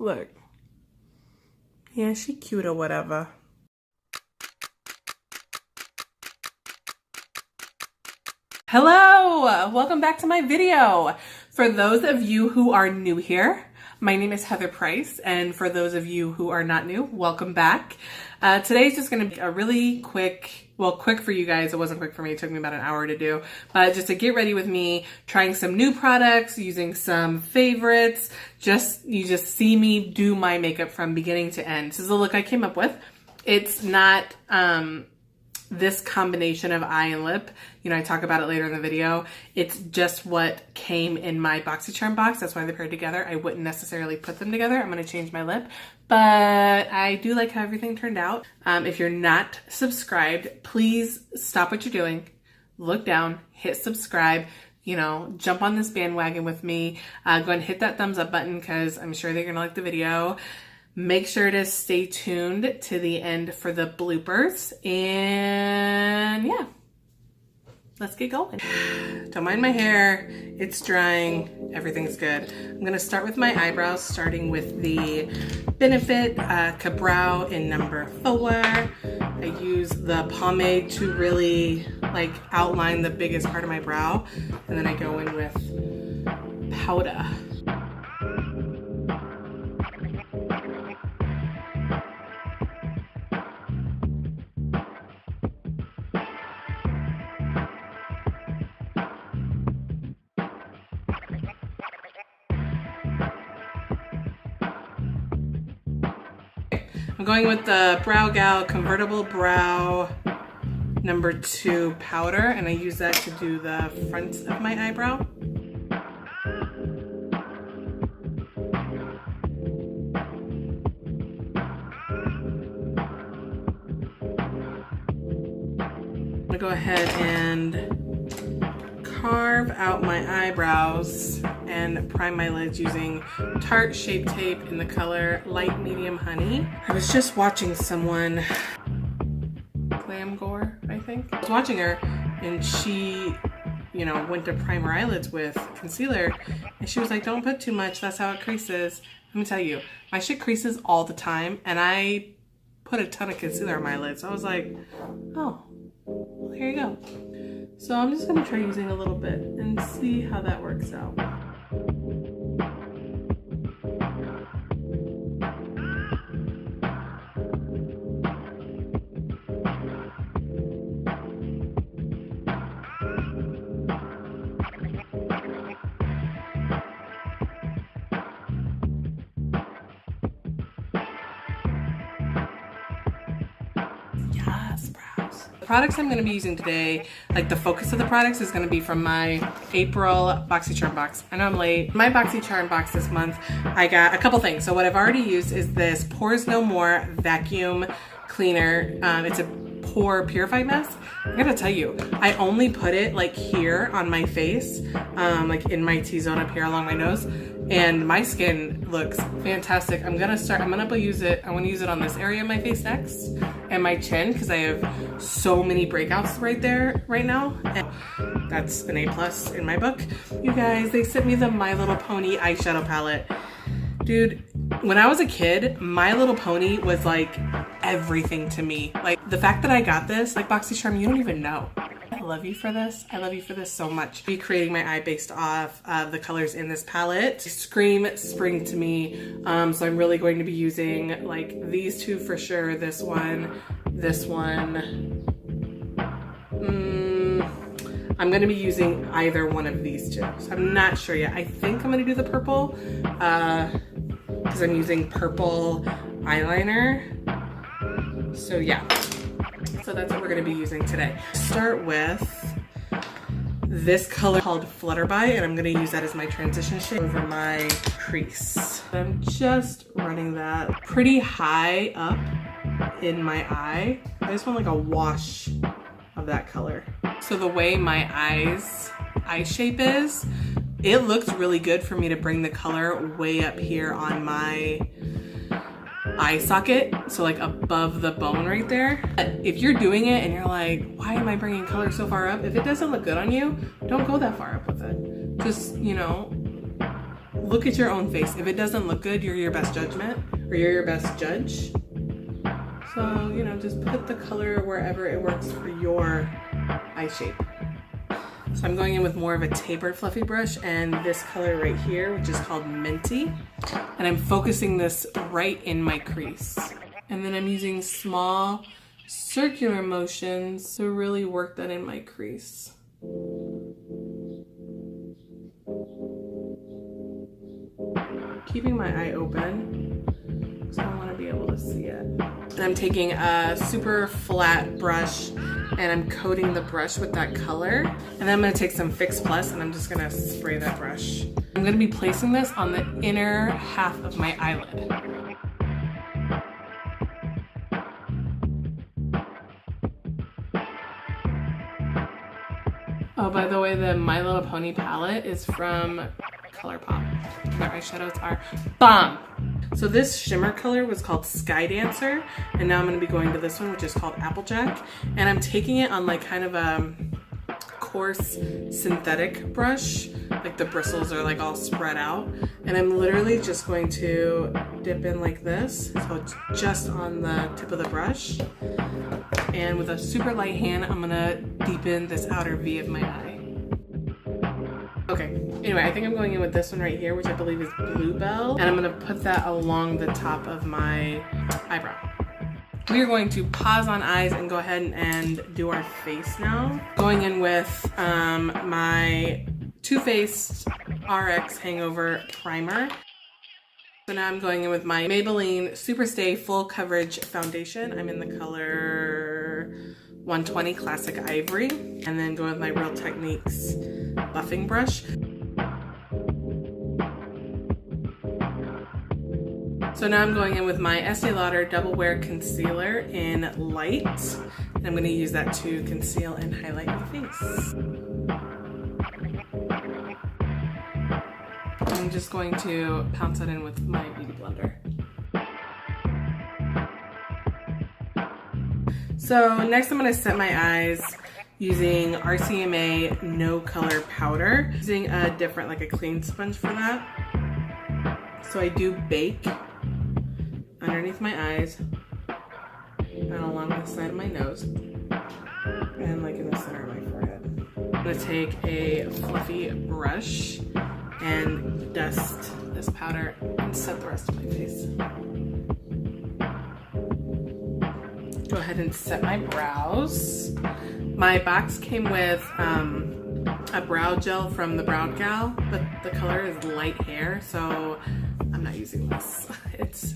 Look. Yeah, she cute or whatever. Hello! Welcome back to my video. For those of you who are new here, my name is Heather Price, and for those of you who are not new, welcome back. Today's just going to be a really quick, well, quick for you guys. It wasn't quick for me. It took me about an hour to do. Just to get ready with me, trying some new products, using some favorites. You just see me do my makeup from beginning to end. This is the look I came up with. It's not this combination of eye and lip. You know, I talk about it later in the video. It's just what came in my Boxycharm box. That's why they're paired together. I wouldn't necessarily put them together. I'm going to change my lip, but I do like how everything turned out. If you're not subscribed, please stop what you're doing, look down, hit subscribe, you know, jump on this bandwagon with me. Go ahead and hit that thumbs up button because I'm sure they're going to like the video. Make sure to stay tuned to the end for the bloopers. And yeah, let's get going. Don't mind my hair. It's drying. Everything's good. I'm going to start with my eyebrows, starting with the Benefit Kabrow in number 4. I use the pomade to really like outline the biggest part of my brow. And then I go in with powder. I'm going with the Brow Gal Convertible Brow number 2 powder, and I use that to do the front of my eyebrow. I'm gonna go ahead and carve out my eyebrows and prime my lids using Tarte Shapetape in the color Light Medium Honey. I was just watching someone, Gore, I think. I was watching her and she, you know, went to prime her eyelids with concealer and she was like, don't put too much, that's how it creases. Let me tell you, my shit creases all the time and I put a ton of concealer on my lids. So I was like, oh, well, here you go. So I'm just gonna try using a little bit and see how that works out. Products I'm going to be using today, like the focus of the products is going to be from my April Boxycharm box. I know I'm late. My Boxycharm box this month, I got a couple things. So what I've already used is this Pores No More vacuum cleaner. It's a pore purified mask. I gotta tell you, I only put it like here on my face, like in my T-zone up here along my nose, and my skin looks fantastic. I'm gonna use it on this area of my face next, and my chin, because I have so many breakouts right there right now, and that's an A+ in my book. You guys, they sent me the My Little Pony eyeshadow palette. Dude, when I was a kid, My Little Pony was like everything to me. Like the fact that I got this, like Boxycharm, you don't even know. I love you for this. I love you for this so much. I'll be creating my eye based off the colors in this palette. Scream spring to me. So I'm really going to be using like these two for sure. This one. I'm going to be using either one of these two. So I'm not sure yet. I think I'm going to do the purple because I'm using purple eyeliner. So yeah. So that's what we're going to be using today. Start with this color called Flutterby, and I'm going to use that as my transition shade over my crease. I'm just running that pretty high up in my eye. I just want like a wash of that color. So the way my eye shape is, it looks really good for me to bring the color way up here on my eye socket, so like above the bone right there. If you're doing it and you're like, why am I bringing color so far up? If it doesn't look good on you, don't go that far up with it. Just, you know, look at your own face. If it doesn't look good, you're your best judgment, or you're your best judge. So, you know, just put the color wherever it works for your eye shape. So I'm going in with more of a tapered fluffy brush and this color right here, which is called Minty. And I'm focusing this right in my crease. And then I'm using small circular motions to really work that in my crease. Keeping my eye open, because I want to be able to see it. And I'm taking a super flat brush and I'm coating the brush with that color. And then I'm going to take some Fix Plus and I'm just going to spray that brush. I'm going to be placing this on the inner half of my eyelid. Oh, by the way, the My Little Pony palette is from Colourpop. Their eyeshadows are bomb. So this shimmer color was called Sky Dancer, and now I'm going to be going to this one, which is called Applejack. And I'm taking it on like kind of a coarse synthetic brush, like the bristles are like all spread out. And I'm literally just going to dip in like this, so it's just on the tip of the brush. And with a super light hand, I'm gonna deepen this outer V of my eye. Okay, anyway, I think I'm going in with this one right here, which I believe is Bluebell. And I'm gonna put that along the top of my eyebrow. We are going to pause on eyes and go ahead and do our face now. Going in with my Too Faced RX Hangover Primer. So now I'm going in with my Maybelline Superstay Full Coverage Foundation. I'm in the color 120 Classic Ivory. And then going with my Real Techniques buffing brush. So now I'm going in with my Estee Lauder Double Wear Concealer in Light. And I'm going to use that to conceal and highlight my face. I'm just going to pounce that in with my Beauty Blender. So next I'm going to set my eyes using RCMA No Color Powder. Using a different, like a clean sponge for that. So I do bake underneath my eyes and along the side of my nose and like in the center of my forehead. I'm going to take a fluffy brush and dust this powder and set the rest of my face. Go ahead and set my brows. My box came with a brow gel from the Brow Gal, but the color is light hair, so I'm not using this. It's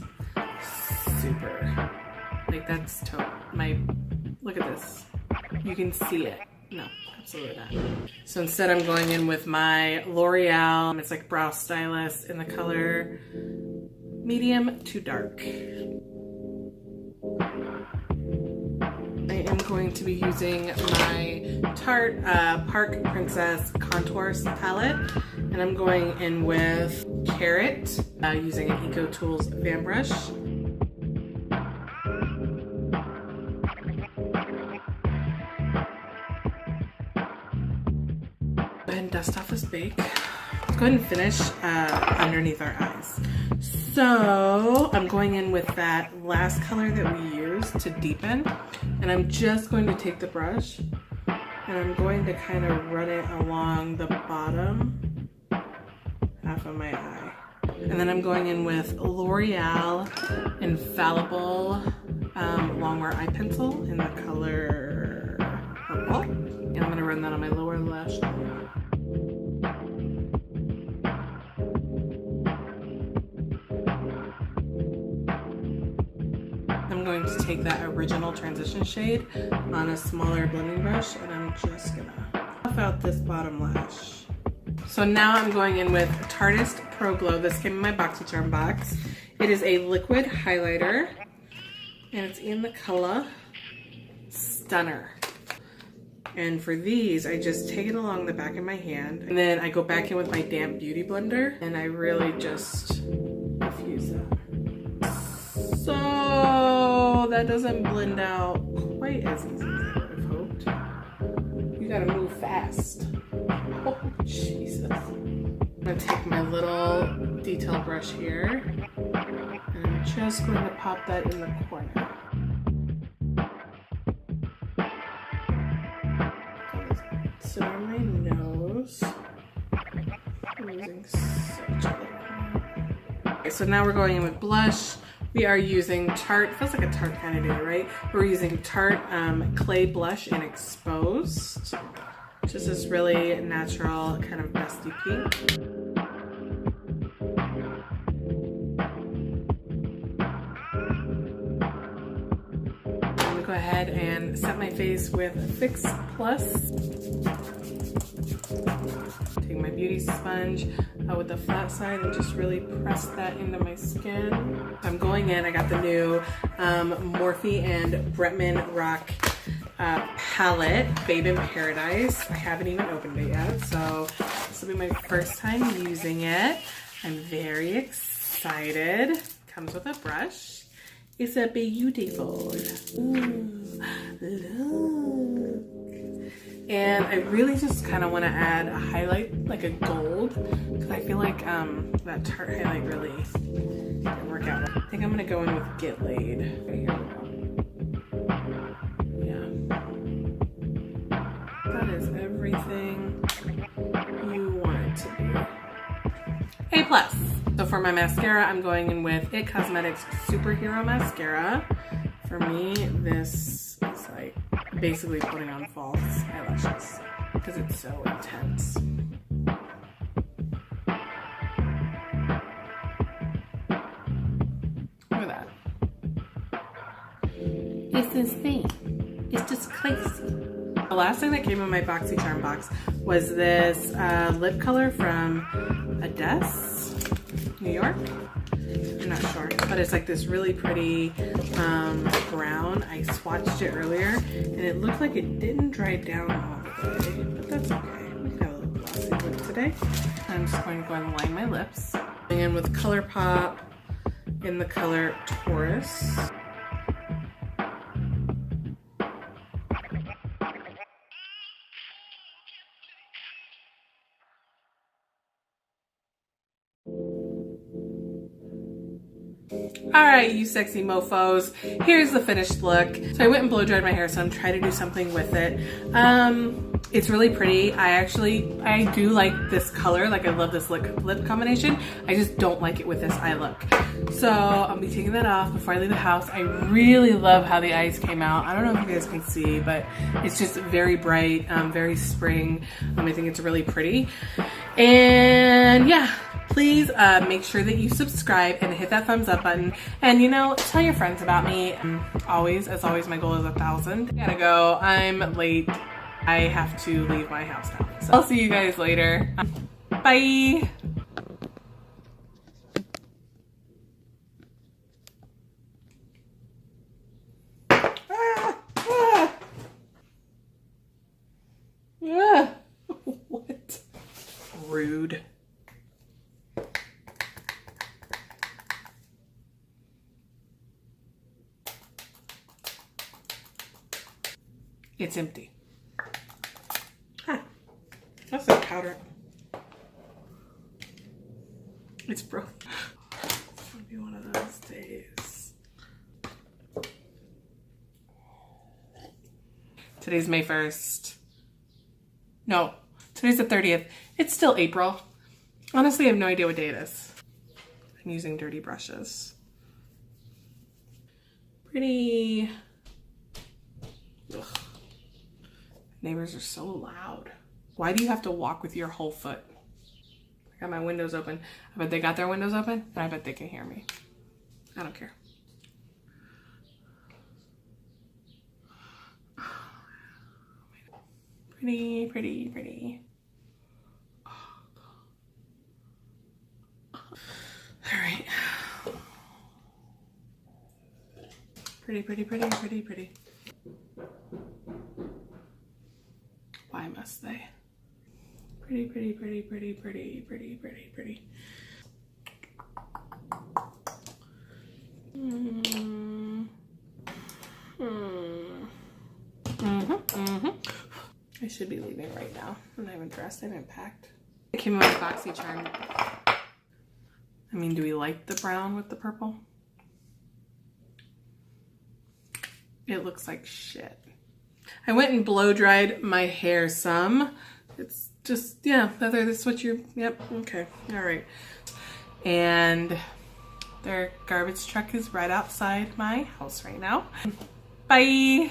super, like that's look at this. You can see it. No, absolutely not. So instead I'm going in with my L'Oreal, it's like brow stylist in the color medium to dark. I am going to be using my Tarte Park Princess Contours palette, and I'm going in with Carrot using an Eco Tools fan brush. Go ahead and dust off this bake. Let's go ahead and finish underneath our eyes. So I'm going in with that last color that we used to deepen, and I'm just going to take the brush and I'm going to kind of run it along the bottom half of my eye. And then I'm going in with L'Oreal Infallible Longwear Eye Pencil in the color Purple. And I'm going to run that on my lower lash line. I'm going to take that original transition shade on a smaller blending brush, and I'm just gonna buff out this bottom lash. So now I'm going in with Tarte ProGlow. This came in my Boxycharm box. It is a liquid highlighter, and it's in the color Stunner. And for these, I just take it along the back of my hand, and then I go back in with my damp beauty blender, and I really just diffuse that. So that doesn't blend out quite as easy as I would have hoped. You gotta move fast. Oh, Jesus. I'm gonna take my little detail brush here and I'm just going to pop that in the corner. Sit on my nose. I'm using such a little. Okay, so now we're going in with blush. We are using Tarte, feels like a Tarte kind of day, right? We're using Tarte Clay Blush in Exposed. Just this really natural kind of dusty pink. I'm gonna go ahead and set my face with Fix Plus. Take my beauty sponge with the flat side and just really press that into my skin. I'm going in, I got the new Morphe and Bretman Rock palette, Babe in Paradise. I haven't even opened it yet, so this will be my first time using it. I'm very excited. Comes with a brush. It's a beautiful. Ooh, look. And I really just kind of want to add a highlight, like a gold, because I feel like that Tarte highlight really didn't work out. I think I'm going to go in with Get Laid. Right here. That is everything you want it to be. A+. So for my mascara, I'm going in with It Cosmetics Superhero Mascara. For me, this is like basically putting on false eyelashes because it's so intense. Look at that. It's insane. It's just crazy. The last thing that came in my Boxycharm box was this lip color from Adesse, New York. I'm not sure, but it's like this really pretty brown. I swatched it earlier and it looked like it didn't dry down all the way, but that's okay. We've got a little glossy lip today. I'm just going to go and line my lips. Going in with Colourpop in the color Taurus. Alright, you sexy mofos, here's the finished look. So I went and blow dried my hair, so I'm trying to do something with it. It's really pretty. I do like this color, like I love this lip combination. I just don't like it with this eye look. So I'll be taking that off before I leave the house. I really love how the eyes came out. I don't know if you guys can see, but it's just very bright, very spring. I think it's really pretty. And yeah. Please make sure that you subscribe and hit that thumbs up button. And you know, tell your friends about me. As always, my goal is 1,000. I gotta go. I'm late. I have to leave my house now. So I'll see you guys later. Bye. What? Rude. It's empty. Huh. That's a powder. It's broken. It's gonna be one of those days. Today's May 1st. No, today's the 30th. It's still April. Honestly, I have no idea what day it is. I'm using dirty brushes. Pretty. Ugh. Neighbors are so loud. Why do you have to walk with your whole foot? I got my windows open. I bet they got their windows open, and I bet they can hear me. I don't care. Pretty, pretty, pretty. All right. Pretty, pretty, pretty, pretty, pretty. Why must they? Pretty, pretty, pretty, pretty, pretty, pretty, pretty, pretty. I should be leaving right now. I'm not even dressed, I haven't packed. I came in with Boxycharm. I mean, do we like the brown with the purple? It looks like shit. I went and blow dried my hair some. It's just, yeah, that's what you're, yep, okay, all right. And their garbage truck is right outside my house right now. Bye.